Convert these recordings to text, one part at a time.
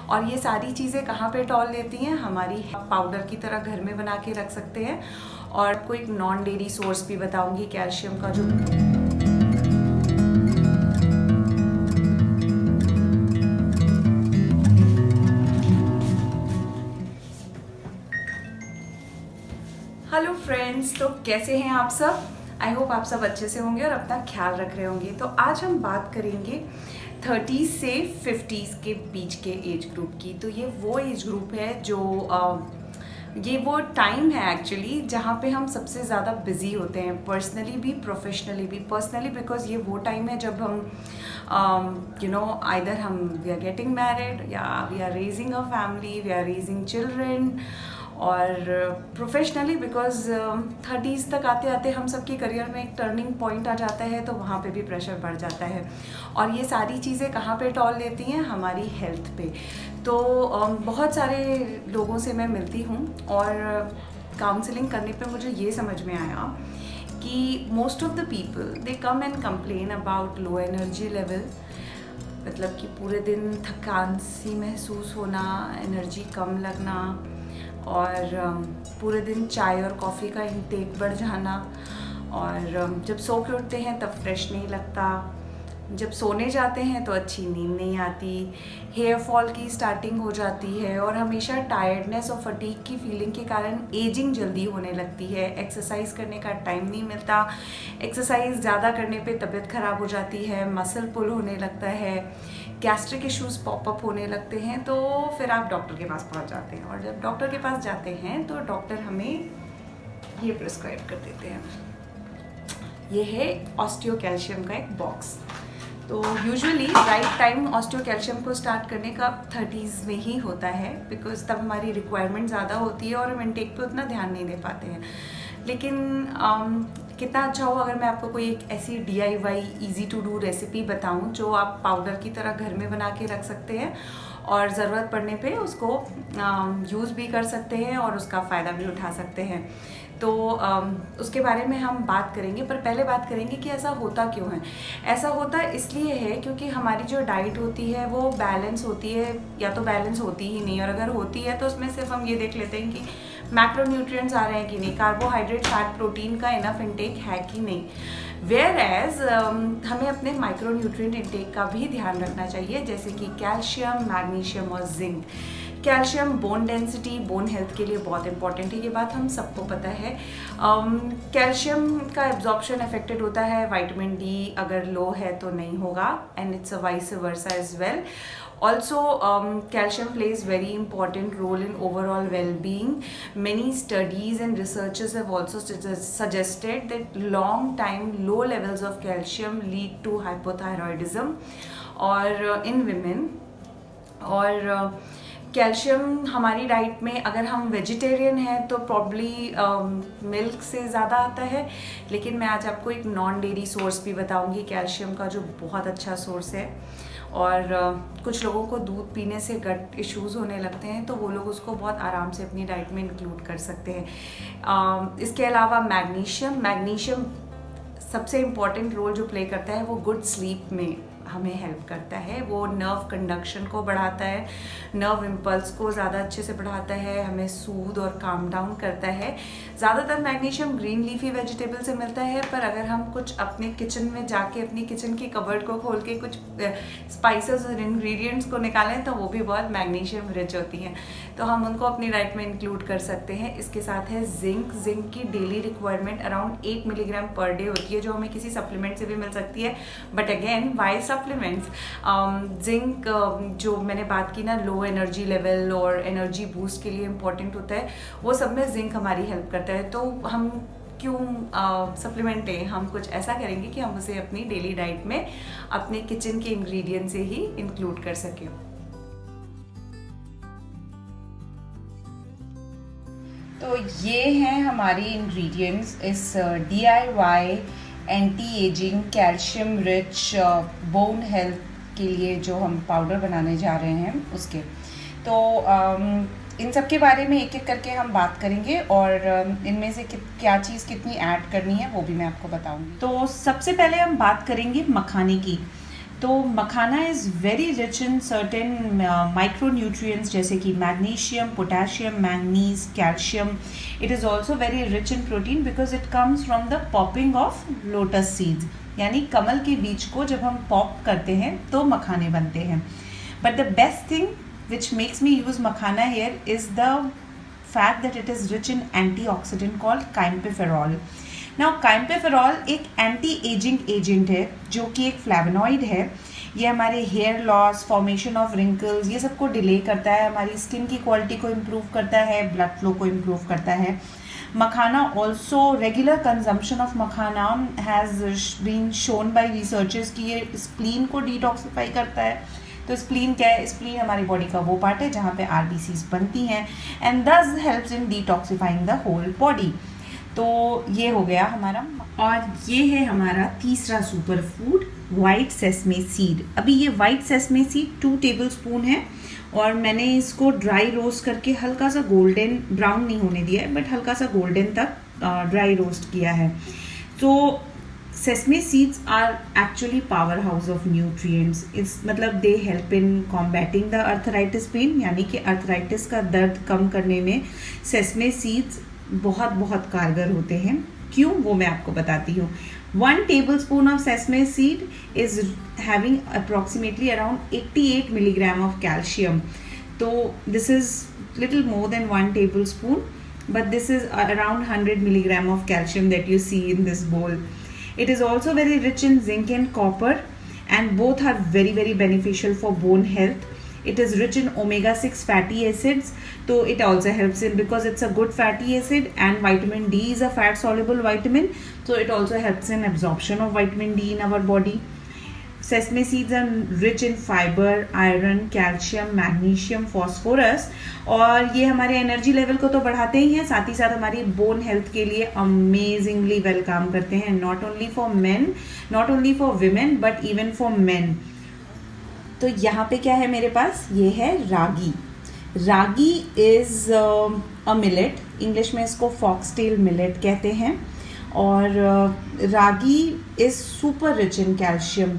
और ये सारी चीज़ें कहाँ पे टॉल लेती हैं, हमारी पाउडर की तरह घर में बना के रख सकते हैं। और आपको एक नॉन डेयरी सोर्स भी बताऊंगी कैल्शियम का, जो हेलो फ्रेंड्स, तो कैसे हैं आप सब। आई होप आप सब अच्छे से होंगे और अपना ख्याल रख रहे होंगे। तो आज हम बात करेंगे 30 से 50s के बीच के एज ग्रुप की। तो ये वो एज ग्रुप है जो ये वो टाइम है एक्चुअली जहाँ पे हम सबसे ज़्यादा बिजी होते हैं, पर्सनली भी प्रोफेशनली भी। पर्सनली बिकॉज ये वो टाइम है जब हम आइदर हम वी आर गेटिंग मैरिड या we are raising a family, we are raising children. और प्रोफेशनली बिकॉज 30s तक आते आते हम सबके करियर में एक टर्निंग पॉइंट आ जाता है, तो वहाँ पे भी प्रेशर बढ़ जाता है। और ये सारी चीज़ें कहाँ पे टॉल लेती हैं, हमारी हेल्थ पे। तो बहुत सारे लोगों से मैं मिलती हूँ और काउंसलिंग करने पे मुझे ये समझ में आया कि most of the people they come and complain about low energy level. मतलब कि पूरे दिन थकान सी महसूस होना, एनर्जी कम लगना, और पूरे दिन चाय और कॉफ़ी का इंटेक बढ़ जाना। और जब सो के उठते हैं तब फ्रेश नहीं लगता, जब सोने जाते हैं तो अच्छी नींद नहीं आती, हेयर फॉल की स्टार्टिंग हो जाती है, और हमेशा टायर्डनेस और फटीग की फीलिंग के कारण एजिंग जल्दी होने लगती है। एक्सरसाइज करने का टाइम नहीं मिलता, एक्सरसाइज ज़्यादा करने पे तबीयत ख़राब हो जाती है, मसल पुल होने लगता है, गैस्ट्रिक इश्यूज पॉपअप होने लगते हैं। तो फिर आप डॉक्टर के पास पहुंच जाते हैं, और जब डॉक्टर के पास जाते हैं तो डॉक्टर हमें ये प्रिस्क्राइब कर देते हैं। ये है ऑस्टियो कैल्शियम का एक बॉक्स। तो usually right time osteo calcium को स्टार्ट करने का 30s में ही होता है, बिकॉज तब हमारी रिक्वायरमेंट ज़्यादा होती है और हम इनटेक पे उतना ध्यान नहीं दे पाते हैं। लेकिन कितना अच्छा हो अगर मैं आपको कोई एक ऐसी DIY easy to do recipe बताऊं जो आप पाउडर की तरह घर में बना के रख सकते हैं और ज़रूरत पड़ने पे उसको यूज़ भी कर सकते हैं और उसका फ़ायदा भी उठा सकते हैं। तो उसके बारे में हम बात करेंगे, पर पहले बात करेंगे कि ऐसा होता क्यों है। ऐसा होता इसलिए है क्योंकि हमारी जो डाइट होती है वो बैलेंस होती है, या तो बैलेंस होती ही नहीं, और अगर होती है तो उसमें सिर्फ हम ये देख लेते हैं कि मैक्रोन्यूट्रिएंट्स आ रहे हैं कि नहीं, कार्बोहाइड्रेट, फैट, प्रोटीन का इनफ इंटेक है कि नहीं। वेयर एज हमें अपने माइक्रोन्यूट्रिएंट इंटेक का भी ध्यान रखना चाहिए, जैसे कि कैल्शियम, मैग्नीशियम और zinc. Calcium bone density, bone health के लिए बहुत इंपॉर्टेंट है, ये बात हम सबको पता है। कैल्शियम का एब्जॉर्प्शन अफेक्टेड होता है, विटामिन D अगर लो है तो नहीं होगा, and it's a vice versa as well. Also, calcium plays very important role in overall well-being. Many studies and researchers have also suggested that long time low levels of calcium lead to hypothyroidism or in women. और calcium हमारी diet में अगर हम vegetarian हैं तो probably milk से ज़्यादा आता है, लेकिन मैं आज आपको एक नॉन डेयरी सोर्स भी बताऊंगी कैल्शियम का, जो बहुत अच्छा सोर्स है। और कुछ लोगों को दूध पीने से गट इश्यूज़ होने लगते हैं, तो वो लोग उसको बहुत आराम से अपनी डाइट में इंक्लूड कर सकते हैं। इसके अलावा मैग्नीशियम सबसे इम्पॉर्टेंट रोल जो प्ले करता है वो गुड स्लीप में हमें हेल्प करता है। वो नर्व कंडक्शन को बढ़ाता है, नर्व इम्पल्स को ज़्यादा अच्छे से बढ़ाता है, हमें सूद और काम डाउन करता है। ज़्यादातर मैग्नीशियम ग्रीन लीफी वेजिटेबल से मिलता है, पर अगर हम कुछ अपने किचन में जाके अपनी किचन की कबर्ड को खोल के कुछ स्पाइसेस और इंग्रेडिएंट्स को निकालें तो वो भी बहुत मैग्नीशियम रिच होती हैं, तो हम उनको अपनी डाइट में इंक्लूड कर सकते हैं। इसके साथ है जिंक की daily requirement around 8 milligram per day होती है, जो हमें किसी सप्लीमेंट से भी मिल सकती है। But again why supplements, zinc जो मैंने बात की ना, लो एनर्जी लेवल और एनर्जी बूस्ट के लिए इम्पॉर्टेंट होता है, वो सब में जिंक हमारी हेल्प करता है। तो हम क्यों सप्लीमेंट है, हम कुछ ऐसा करेंगे कि हम उसे अपनी डेली डाइट में अपने किचन के इंग्रेडिएंट से ही इंक्लूड कर सकें। तो ये हैं हमारी इंग्रेडिएंट्स इस DIY anti ageing calcium rich bone health के लिए जो हम पाउडर बनाने जा रहे हैं उसके। तो इन सब के बारे में एक एक करके हम बात करेंगे, और इनमें से क्या चीज़ कितनी ऐड करनी है वो भी मैं आपको बताऊंगी। तो सबसे पहले हम बात करेंगे मखाने की। तो makhana is very rich in certain micronutrients जैसे कि magnesium, potassium, manganese, calcium. It is also very rich in protein because it comes from the popping of lotus seeds, यानी कमल के बीज को जब हम पॉप करते हैं तो मखाने बनते हैं. But the best thing which makes me use makhana here is the fact that it is rich in antioxidant called camphophyrol. Now camphophyrol एक एंटी एजिंग एजेंट है जो कि एक फ्लेवोनॉइड है. ये हमारे hair loss, formation of wrinkles, ये सबको डिले करता है, हमारी स्किन की क्वालिटी को इम्प्रूव करता है, ब्लड फ्लो को इम्प्रूव करता है. Makhana also, regular consumption of makhana has been shown by researchers कि ये स्प्लीन को डिटॉक्सिफाई करता है. तो स्प्लीन क्या है? स्प्लीन हमारी बॉडी का वो पार्ट है जहाँ पे आरबीसीज बनती हैं and this helps in detoxifying the whole body. तो ये हो गया हमारा. और ये है हमारा तीसरा super food, white sesame seed. अभी ये वाइट सेसमे सीड 2 टेबलस्पून है और मैंने इसको ड्राई रोस्ट करके हल्का सा गोल्डन ब्राउन नहीं होने दिया है, बट हल्का सा गोल्डन तक ड्राई रोस्ट किया है. तो sesame seeds are actually powerhouse of nutrients. It's मतलब they help in combating the arthritis pain, यानी कि arthritis का दर्द कम करने में sesame seeds बहुत बहुत कारगर होते हैं. क्यों, वो मैं आपको बताती हूँ. 1 tablespoon of sesame seed is having approximately around 88 milligram of calcium. तो this is little more than 1 tablespoon, but this is around 100 milligram of calcium that you see in this bowl. It is also very rich in zinc and copper, and both are very very beneficial for bone health. It is rich in omega-6 fatty acids, so it also helps in, because it's a good fatty acid, and vitamin D is a fat soluble vitamin, so it also helps in absorption of vitamin D in our body. Sesame seeds are rich in fiber, iron, calcium, magnesium, phosphorus, और ये हमारे energy level को तो बढ़ाते ही हैं, साथ ही साथ हमारी बोन हेल्थ के लिए अमेजिंगली वेल काम करते हैं. Not only for men, not only for women, but even for men. तो यहाँ पे क्या है मेरे पास? ये है ragi. Ragi is a millet, English में इसको फॉक्सटेल मिलेट कहते हैं. और ragi is super rich in calcium.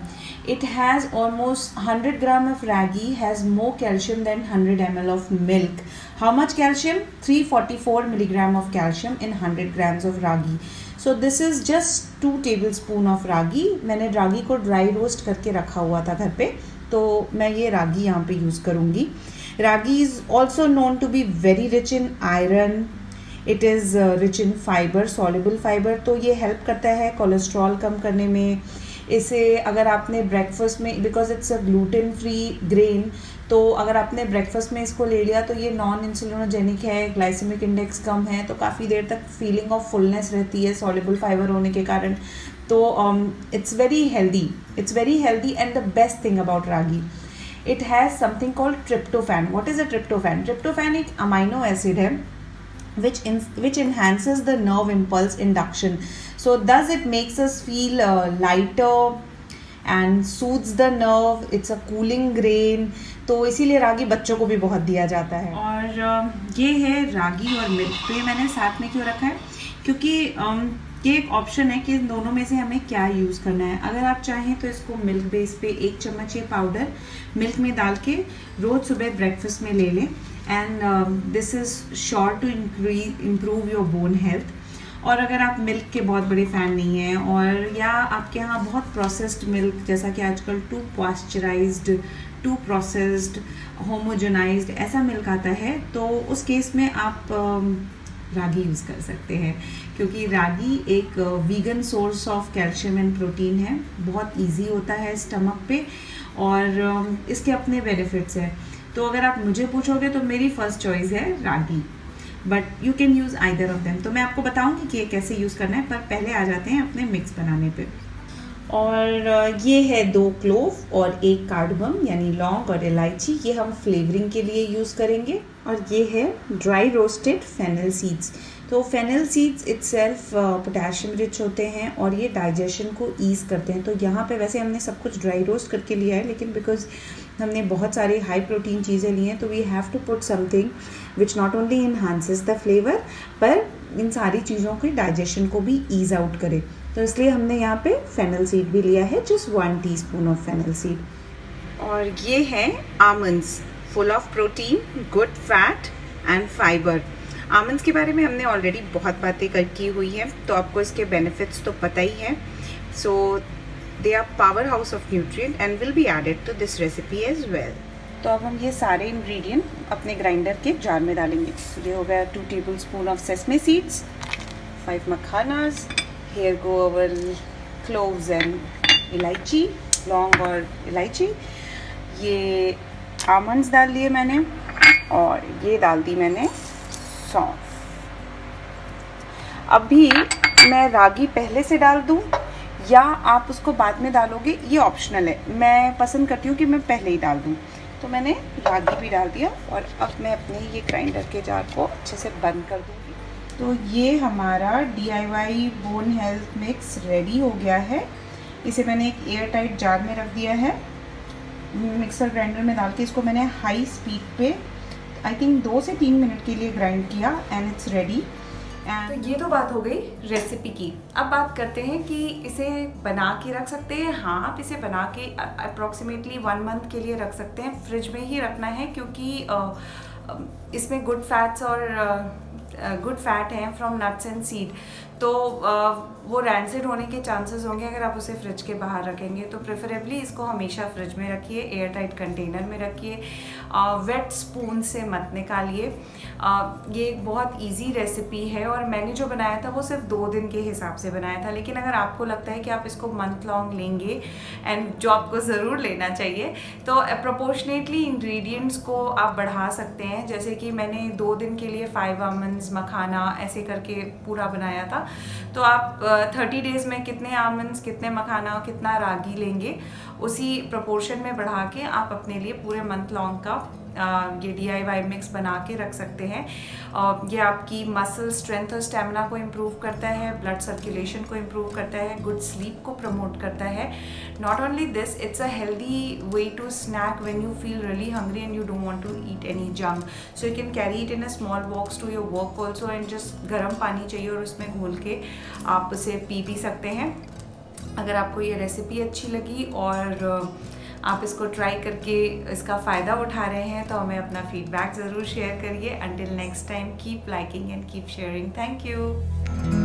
It has almost 100 gram of ragi has more calcium than 100 ml of milk. How much calcium? 344 milligram of calcium in 100 grams of ragi. So this is just 2 tablespoon of ragi. मैंने रागी को dry roast करके रखा हुआ था घर पे, तो मैं ये रागी यहाँ पे यूज़ करूँगी. रागी is also known to be very rich in iron. It is rich in fiber, soluble fiber. तो ये हेल्प करता है कोलेस्ट्रॉल कम करने में. इसे अगर आपने ब्रेकफास्ट में, because it's a gluten free grain, तो अगर आपने ब्रेकफास्ट में इसको ले लिया तो ये नॉन इंसुलिनोजेनिक है, ग्लाइसेमिक इंडेक्स कम है, तो काफ़ी देर तक फीलिंग ऑफ फुलनेस रहती है सॉल्युबल फाइबर होने के कारण. तो it's very healthy and the best thing about ragi, it has something called tryptophan. What is a tryptophan? Tryptophan एक अमाइनो एसिड है which enhances the nerve impulse induction. So thus it makes us feel lighter and soothes the nerve. It's a cooling grain. तो इसीलिए रागी बच्चों को भी बहुत दिया जाता है. और ये है रागी और मिल्क. तो ये मैंने साथ में क्यों रखा है? क्योंकि ये एक ऑप्शन है कि इन दोनों में से हमें क्या यूज़ करना है. अगर आप चाहें तो इसको मिल्क बेस पे 1 चम्मच ये पाउडर मिल्क में डाल के रोज़ सुबह ब्रेकफास्ट में ले लें, and this is sure to improve your bone health. और अगर आप मिल्क के बहुत बड़े फ़ैन नहीं हैं, और या आपके यहाँ बहुत प्रोसेस्ड मिल्क, जैसा कि आजकल to pasteurised, to processed, homogenised ऐसा मिल्क आता है, तो उस केस में आप रागी यूज़ कर सकते हैं, क्योंकि रागी एक vegan source of calcium and protein है. बहुत इजी होता है स्टमक पे, और इसके अपने बेनिफिट्स हैं. तो अगर आप मुझे पूछोगे तो मेरी फर्स्ट चॉइस है ragi, but you can use either of them. तो मैं आपको बताऊंगी कि ये कैसे यूज़ करना है, पर पहले आ जाते हैं अपने मिक्स बनाने पे. और ये है 2 क्लोव और 1 कार्डमम यानी लौंग और इलायची, ये हम फ्लेवरिंग के लिए यूज़ करेंगे. और ये है ड्राई रोस्टेड फेनल सीड्स. तो fennel seeds itself potassium rich होते हैं और ये डाइजेशन को ईज़ करते हैं. तो यहाँ पे वैसे हमने सब कुछ ड्राई रोस्ट करके लिया है, लेकिन बिकॉज हमने बहुत सारी हाई प्रोटीन चीज़ें ली हैं, तो we have to put something which not only enhances the flavour, पर इन सारी चीज़ों के डाइजेशन को भी ईज़ आउट करे. तो इसलिए हमने यहाँ पे फेनल सीड भी लिया है, just 1 teaspoon of fennel seed. और ये है almonds, full of protein, good fat and fibre. Almonds के बारे में हमने ऑलरेडी बहुत बातें की हुई हैं, तो आपको इसके बेनिफिट्स तो पता ही है। So they are powerhouse of nutrient and will be added to this recipe as well. तो अब हम ये सारे इंग्रेडिएंट अपने ग्राइंडर के जार में डालेंगे। ये हो गया 2 tablespoon of sesame seeds, 5 makhanas, here go our cloves and elaichi, लौंग और इलायची। ये आमंड्स डाल दिए मैंने, और ये डाल दी मैंने सौंफ। अभी मैं रागी पहले से डाल दूं या आप उसको बाद में डालोगे, ये ऑप्शनल है। मैं पसंद करती हूँ कि मैं पहले ही डाल दूं, तो मैंने रागी भी डाल दिया। और अब मैं अपने ये ग्राइंडर के जार को अच्छे से बंद कर दूँगी। तो ये हमारा DIY bone health mix ready हो गया है। इसे मैंने एक एयर टाइट जार में रख दिया है। मिक्सर ग्राइंडर में डाल के इसको मैंने हाई स्पीड पे आई थिंक 2 से 3 मिनट के लिए ग्राइंड किया एंड इट्स रेडी। तो ये तो बात हो गई रेसिपी की। अब बात करते हैं कि इसे बना के रख सकते हैं। हाँ, आप इसे बना के अप्रॉक्सीमेटली 1 मंथ के लिए रख सकते हैं। फ्रिज में ही रखना है क्योंकि इसमें गुड फैट्स और गुड फैट हैं फ्रॉम नट्स एंड सीड, तो वो रैंसिड होने के चांसेस होंगे अगर आप उसे फ्रिज के बाहर रखेंगे। तो प्रेफरेबली इसको हमेशा फ्रिज में रखिए, एयर टाइट कंटेनर में रखिए, वेट स्पून से मत निकालिए। ये एक बहुत इजी रेसिपी है और मैंने जो बनाया था वो सिर्फ 2 दिन के हिसाब से बनाया था। लेकिन अगर आपको लगता है कि आप इसको मंथ लॉन्ग लेंगे, एंड जो आपको ज़रूर लेना चाहिए, तो प्रोपोर्शनेटली इंग्रेडिएंट्स को आप बढ़ा सकते हैं। जैसे कि मैंने 2 दिन के लिए 5 आमंड्स, मखाना ऐसे करके पूरा बनाया था। तो आप 30 डेज़ में कितने आमंड्स, कितने मखाना, कितना रागी लेंगे, उसी प्रोपोर्शन में बढ़ा के आप अपने लिए पूरे मंथ लॉन्ग का ये DIY मिक्स बना के रख सकते हैं। ये आपकी मसल स्ट्रेंथ और स्टेमिना को इम्प्रूव करता है, ब्लड सर्कुलेशन को इम्प्रूव करता है, गुड स्लीप को प्रमोट करता है। Not only this, it's a healthy way to snack when you feel really hungry and you don't want to eat any junk. So you can carry it in a small box to your work also, and just गर्म पानी चाहिए और उसमें घोल के आप उसे P सकते हैं। अगर आपको ये रेसिपी अच्छी लगी और आप इसको ट्राई करके इसका फ़ायदा उठा रहे हैं, तो हमें अपना फीडबैक ज़रूर शेयर करिए। Until next time, keep liking and keep sharing. Thank you.